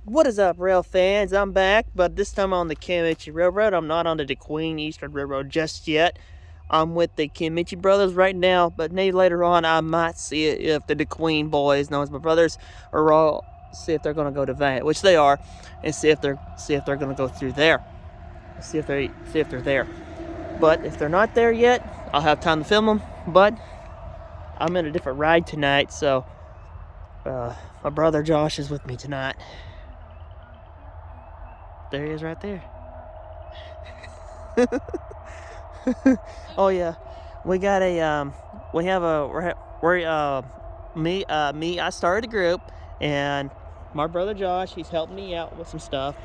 What is up, rail fans? I'm back, but this time on the Kiamichi Railroad. I'm not on the DeQueen Eastern Railroad just yet. I'm with the Kiamichi brothers right now, but maybe later on I might see if the DeQueen boys, known as my brothers, are all see if they're gonna go to Valiant, which they are, and see if they're gonna go through there. See if they're there. But if they're not there yet, I'll have time to film them. But I'm in a different ride tonight, so my brother Josh is with me tonight. There he is right there. Oh yeah, we got a we have a me I started a group, and my brother Josh, he's helping me out with some stuff.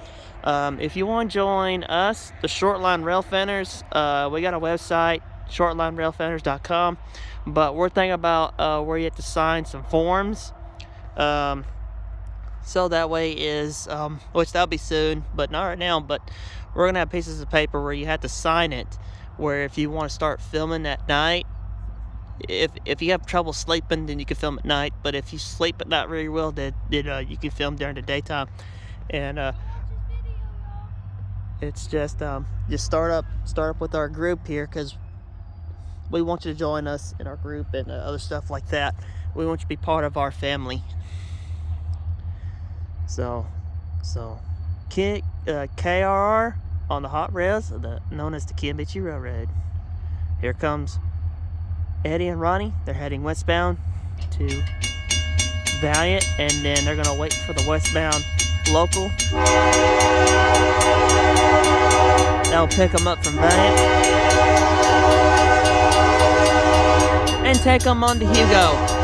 If you want to join us, the Shortline Rail Fenders, we got a website, shortlinerailfenders.com, but we're thinking about where you have to sign some forms. So that way is, which that'll be soon, but not right now, but we're going to have pieces of paper where you have to sign it, where if you want to start filming at night, if you have trouble sleeping, then you can film at night, but if you sleep at night really well, then you can film during the daytime. And it's just start up with our group here, because we want you to join us in our group and other stuff like that. We want you to be part of our family. So KRR on the hot rails, known as the Kiamichi Railroad. Here comes Eddie and Ronnie. They're heading westbound to Valiant, and then they're gonna wait for the westbound local. That'll pick them up from Valiant and take them on to Hugo.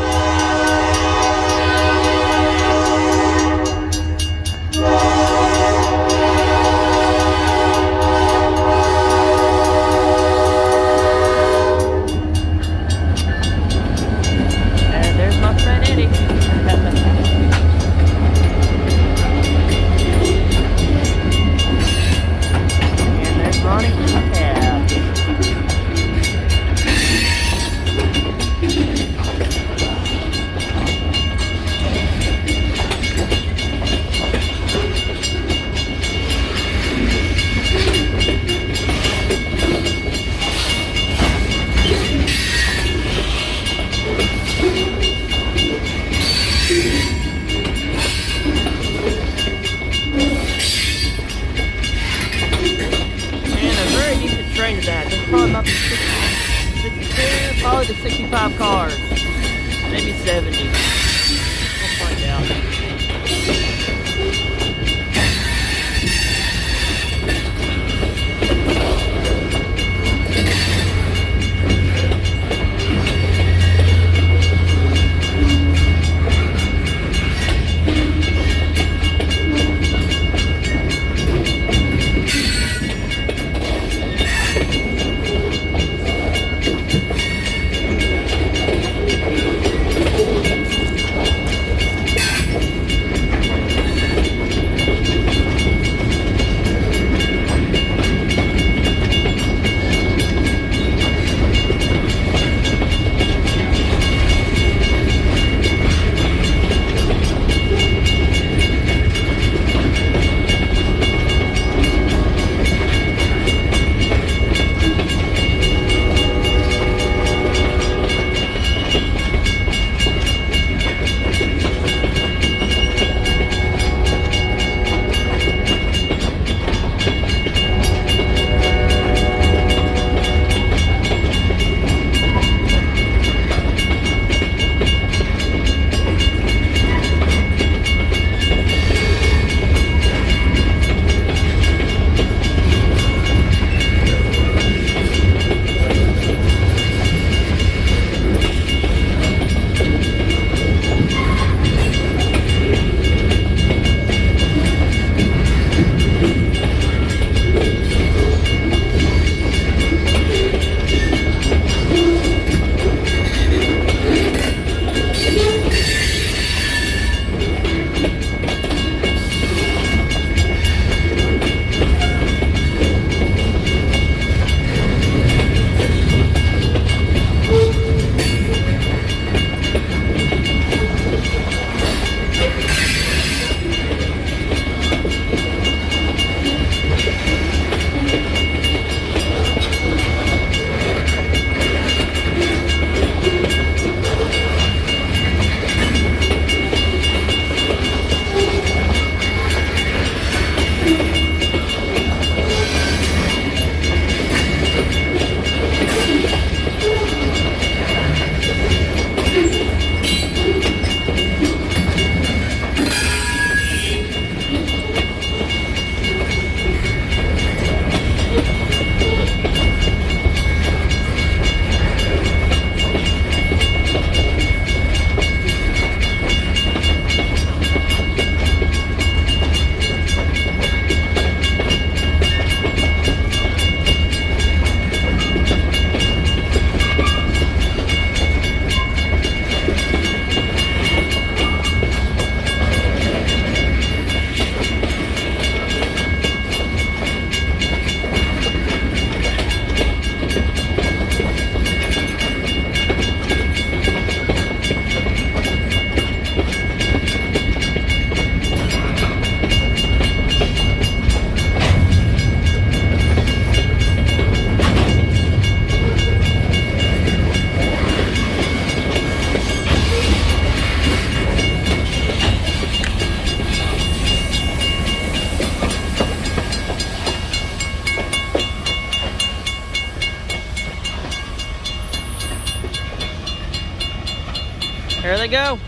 they go.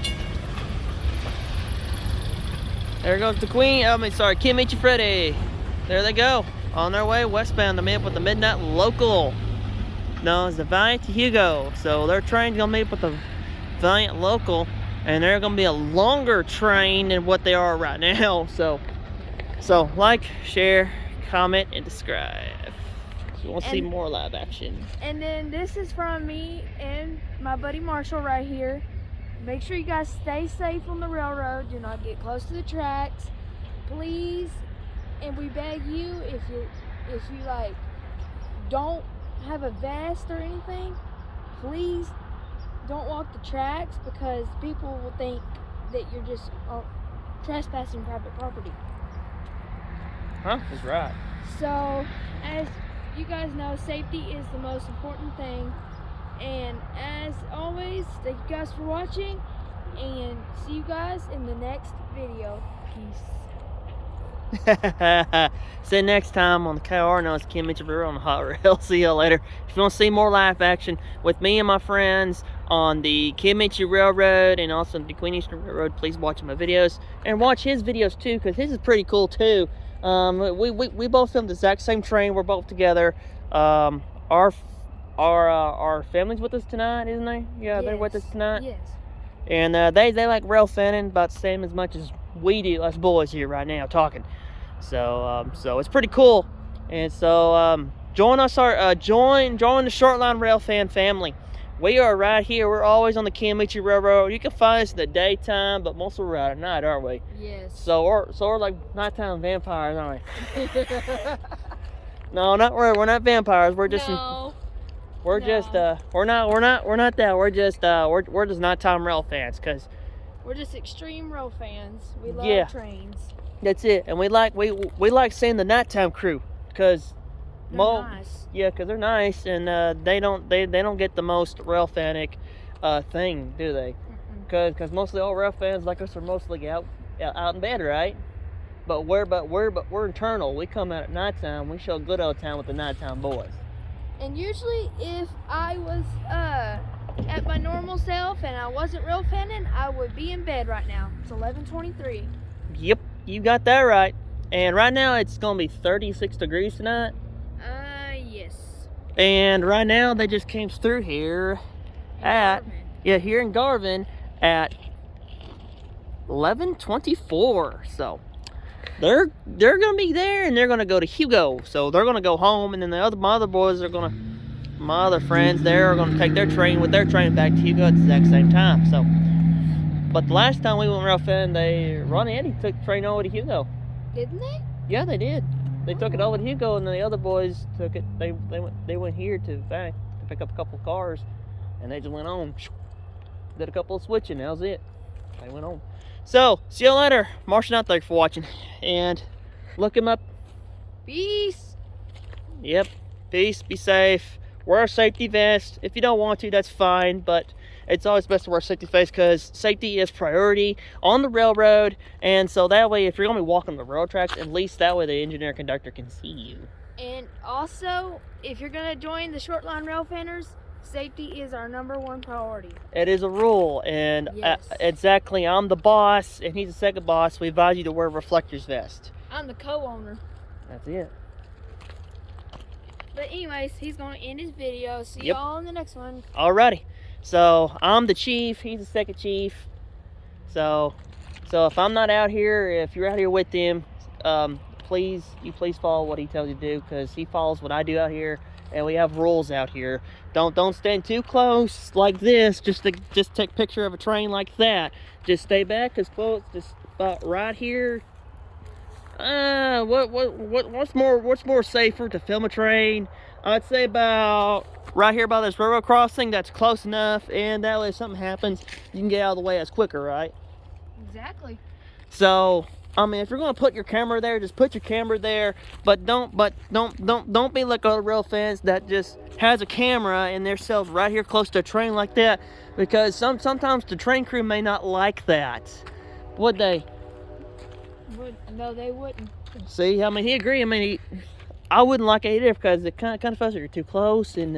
There goes the Queen. Kiamichi Freddy. There they go. On their way westbound to meet up with the Midnight Local, known as the Valiant Hugo. So their train's gonna meet up with the Valiant Local, and they're gonna be a longer train than what they are right now. So like, share, comment, and subscribe if you want to see more live action. And then this is from me and my buddy Marshall right here. Make sure you guys stay safe on the railroad. Do not get close to the tracks, please. And we beg you, if you like don't have a vest or anything, please don't walk the tracks, because people will think that you're just trespassing private property. Huh? That's right. So, as you guys know, safety is the most important thing. And as always, thank you guys for watching, and see you guys in the next video. Peace. See you next time on the KRR, known as Kiamichi on the Hot Rail. See you later. If you want to see more live action with me and my friends on the Kiamichi Railroad and also the Queen Eastern Railroad, please watch my videos and watch his videos too, because his is pretty cool too. We both filmed the exact same train. We're both together. Our family's with us tonight, isn't they? Yeah, yes. They're with us tonight. Yes. And they like rail fanning about the same as much as we do, us boys here right now talking. So it's pretty cool. And so join us, join the Short Line Rail Fan family. We are right here. We're always on the Kiamichi Railroad. You can find us in the daytime, but mostly we're out at night, aren't we? Yes. So we're like nighttime vampires, aren't we? No, we're not vampires. We're just no. we're No. just we're not that. We're just nighttime rail fans, cause we're just extreme rail fans. We love trains. That's it. And we like seeing the nighttime crew, cause they're nice. Yeah, cause they're nice, and they don't get the most rail fanic thing, do they? Cause mostly all rail fans like us are mostly out in bed, right? But we're internal. We come out at nighttime. We show good old time with the nighttime boys. And usually, if I was at my normal self and I wasn't rail fanning, I would be in bed right now. It's 11:23. Yep, you got that right. And right now it's gonna be 36 degrees tonight. Yes. And right now they just came through here here in Garvin at 11:24. So they're gonna be there, and they're gonna go to Hugo. So they're gonna go home, and then my other friends there are gonna take their train back to Hugo at the exact same time. So, but the last time we went rail fan, Ron and Eddie took the train over to Hugo. Didn't they? Yeah, they did. They took it over to Hugo, and then the other boys took it. They went here to pick up a couple of cars, and they just went on. Did a couple of switching. That was it. They went on. So, see you later. Martian out there for watching. And look him up. Peace. Yep. Peace. Be safe. Wear a safety vest. If you don't want to, that's fine. But it's always best to wear a safety vest, because safety is priority on the railroad. And so that way, if you're going to be walking the rail tracks, at least that way the engineer conductor can see you. And also, if you're going to join the Short Line Rail Fanners, safety is our #1 priority. It is a rule, and yes. Exactly, I'm the boss, and he's the second boss. We advise you to wear a reflectors vest. I'm the co-owner. That's it. But anyways, he's going to end his video. See y'all in the next one. Alrighty. So, I'm the chief, he's the second chief. So if I'm not out here, if you're out here with him, please follow what he tells you to do, because he follows what I do out here. And we have rules out here. Don't stand too close like this. Just take a picture of a train like that. Just stay back as close, just about right here. What's more safer to film a train? I'd say about right here by this railroad crossing. That's close enough, and that way if something happens, you can get out of the way as quicker, right? Exactly. So, I mean, if you're gonna put your camera there, just put your camera there. But don't be like other rail fans that just has a camera in their cells right here close to a train like that, because sometimes the train crew may not like that. Would they? No, they wouldn't. See, I mean, he agreed. I mean, I wouldn't like it either, because it kind of feels like you're too close, and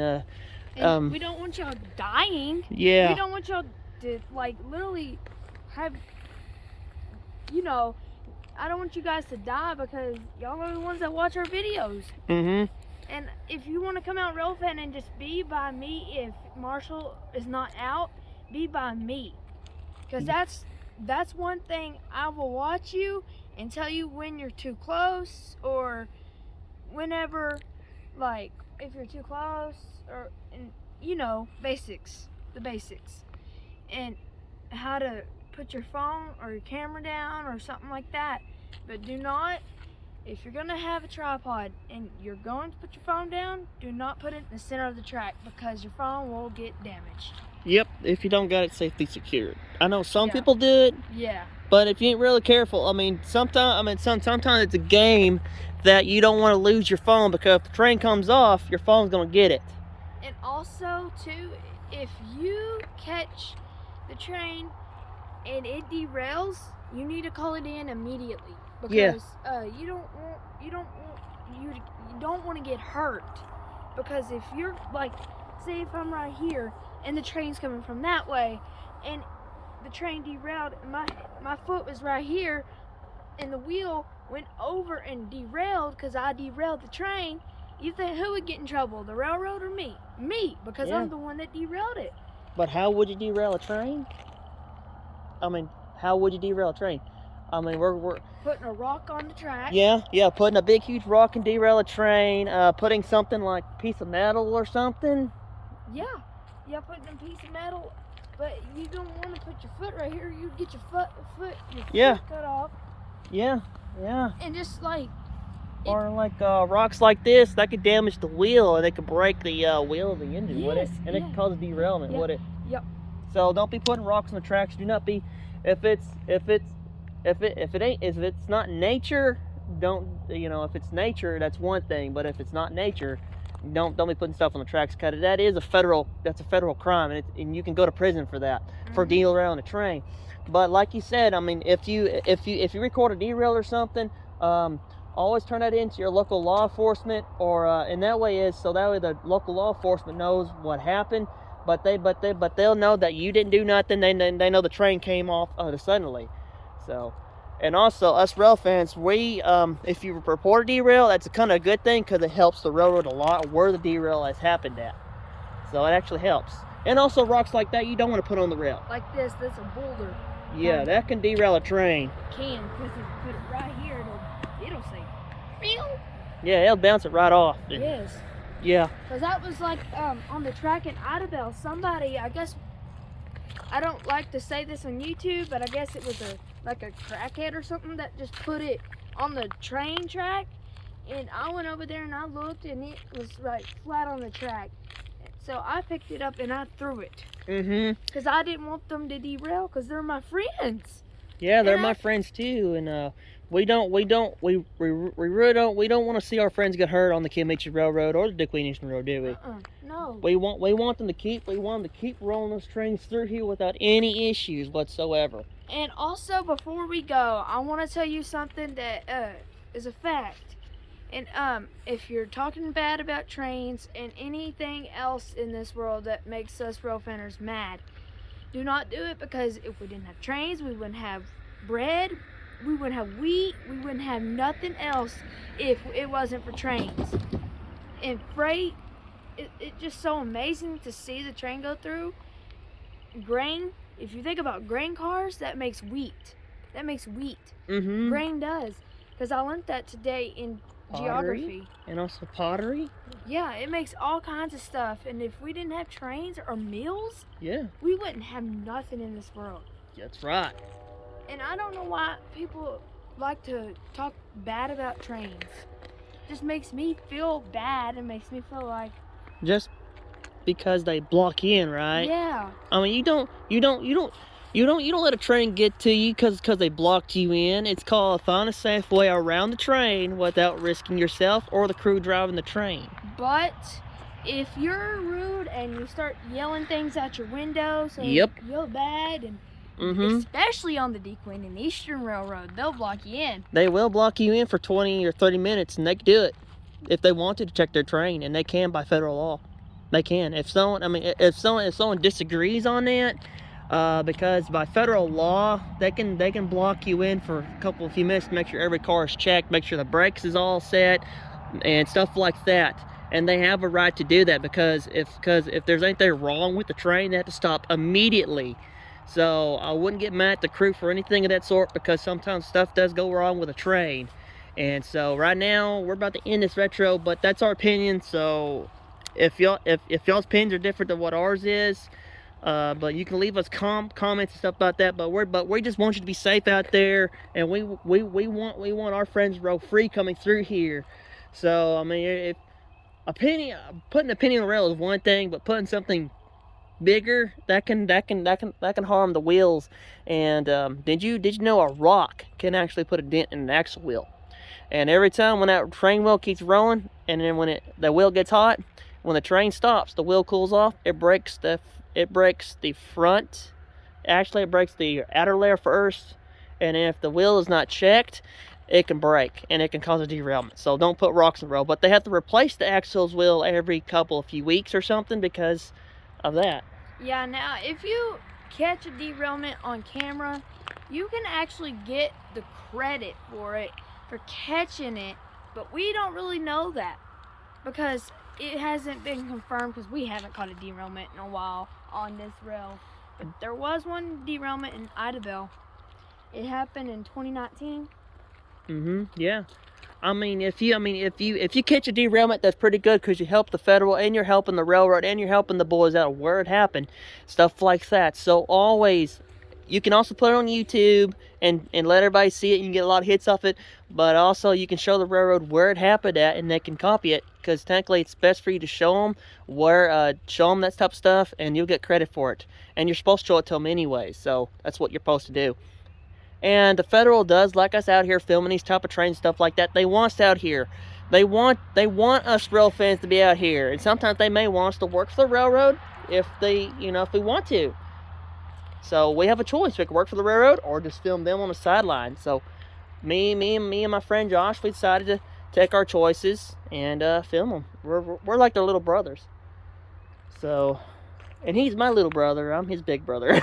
we don't want y'all dying. Yeah. We don't want y'all to like literally have, you know, I don't want you guys to die because y'all are the ones that watch our videos. Mm-hmm. And if you want to come out real fan and just be by me, if Marshall is not out, be by me. Because that's one thing, I will watch you and tell you when you're too close, or whenever, like, if you're too close, or, and you know, the basics. And how to put your phone or your camera down or something like that. But do not, if you're gonna have a tripod and you're going to put your phone down, do not put it in the center of the track because your phone will get damaged. Yep, if you don't got it safely secured. I know some Yeah. people do it, Yeah. but if you ain't really careful, I mean, sometimes it's a game that you don't want to lose your phone, because if the train comes off, your phone's gonna get it. And also too, if you catch the train and it derails, you need to call it in immediately, because you don't want to get hurt. Because if you're like, say if I'm right here and the train's coming from that way and the train derailed, my foot was right here and the wheel went over and derailed because I derailed the train, you think who would get in trouble, the railroad or me? Me, because I'm the one that derailed it. But how would you derail a train? I mean, how would you derail a train? I mean, we're putting a rock on the track. Yeah, putting a big, huge rock and derail a train. Putting something like a piece of metal or something. Yeah, putting a piece of metal. But you don't want to put your foot right here. You get your foot cut off. Yeah. And just like. Or like rocks like this, that could damage the wheel, and it could break the wheel of the engine, would it? And it could cause a derailment, would it? Yep. So don't be putting rocks on the tracks. Do not be, if it's not nature, don't, if it's nature, that's one thing. But if it's not nature, don't be putting stuff on the tracks, because that's a federal crime, and you can go to prison for that, for derailing a train. But like you said, I mean, if you record a derail or something, always turn that into your local law enforcement, or and that way the local law enforcement knows what happened, but they'll know that you didn't do nothing. They know the train came off suddenly. So, and also us rail fans, we if you report a derail, that's a kind of a good thing, because it helps the railroad a lot where the derail has happened at. So it actually helps. And also rocks like that you don't want to put on the rail. Like this, that's a boulder. Yeah, that can derail a train. It can, because if you put it right here, it'll say, meow. Yeah, it'll bounce it right off. Yes. Yeah. Because that was like on the track in Idabel, somebody, I guess, I don't like to say this on YouTube, but I guess it was a crackhead or something that just put it on the train track. And I went over there and I looked, and it was right flat on the track. So I picked it up and I threw it. Because I didn't want them to derail, because they're my friends. Yeah, they're my friends too, and we really don't want to see our friends get hurt on the Kiamichi Railroad or the DeQueen Eastern Road, do we? No. We want them to keep rolling those trains through here without any issues whatsoever. And also, before we go, I want to tell you something that is a fact. And if you're talking bad about trains and anything else in this world that makes us rail fanners mad, do not do it, because if we didn't have trains, we wouldn't have bread, we wouldn't have wheat, we wouldn't have nothing else if it wasn't for trains. And freight, it's just so amazing to see the train go through. Grain, if you think about grain cars, that makes wheat. Grain does, because I learned that today in geography. And also pottery. Yeah, it makes all kinds of stuff. And if we didn't have trains or mills, we wouldn't have nothing in this world. That's right. And I don't know why people like to talk bad about trains. It just makes me feel bad, and makes me feel like, just because they block you in, right? Yeah. I mean, you don't let a train get to you because they blocked you in. It's called find a safe way around the train without risking yourself or the crew driving the train. But if you're rude and you start yelling things out your window, so Yep. you yell bad, and especially on the DeQueen and Eastern Railroad, they'll block you in. They will block you in for 20 or 30 minutes, and they can do it if they wanted to check their train, and they can by federal law. They can. If someone disagrees on that, because by federal law, they can block you in for a few minutes to make sure every car is checked, make sure the brakes is all set, and stuff like that. And they have a right to do that because if there's anything wrong with the train, they have to stop immediately. So I wouldn't get mad at the crew for anything of that sort, because sometimes stuff does go wrong with a train. And so right now we're about to end this retro, but that's our opinion. So if y'all's opinions are different than what ours is, but you can leave us comments and stuff about that. But we just want you to be safe out there, and we want our friends row free coming through here. So I mean, if putting a penny on the rail is one thing, but putting something bigger, that can harm the wheels. And did you know a rock can actually put a dent in an axle wheel? And every time when that train wheel keeps rolling, and then when the wheel gets hot, when the train stops, the wheel cools off, it breaks the front. Actually, it breaks the outer layer first, and if the wheel is not checked, it can break and it can cause a derailment. So don't put rocks in the road. But they have to replace the axles wheel every few weeks or something because of that. Yeah, now if you catch a derailment on camera, you can actually get the credit for it, for catching it, but we don't really know that because it hasn't been confirmed, because we haven't caught a derailment in a while on this rail. But there was one derailment in Idabel. It happened in 2019. Yeah. I mean, if you catch a derailment, that's pretty good, because you help the federal, and you're helping the railroad, and you're helping the boys out where it happened, stuff like that. So always, you can also put it on YouTube and let everybody see it. You can get a lot of hits off it, but also you can show the railroad where it happened at, and they can copy it, because technically it's best for you to show them that type of stuff, and you'll get credit for it. And you're supposed to show it to them anyway, so that's what you're supposed to do. And the federal does like us out here filming these type of trains, stuff like that. They want us out here. They want us rail fans to be out here. And sometimes they may want us to work for the railroad if we want to. So we have a choice. We can work for the railroad or just film them on the sideline. So me and my friend Josh, we decided to take our choices and film them. We're like their little brothers. So, and he's my little brother. I'm his big brother.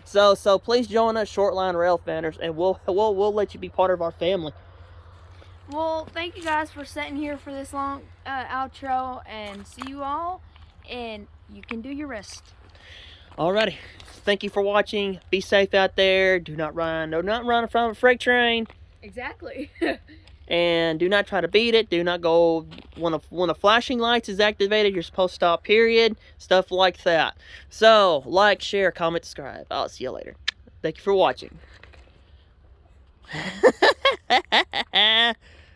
So please join us, Shortline Rail Fanners, and we'll let you be part of our family. Well, thank you guys for sitting here for this long outro, and see you all, and you can do your rest. Alrighty, thank you for watching. Be safe out there. Do not run in front of a freight train. Exactly. And do not try to beat it. Do not go when the flashing lights is activated. You're supposed to stop. Period. Stuff like that. So like, share, comment, subscribe. I'll see you later. Thank you for watching.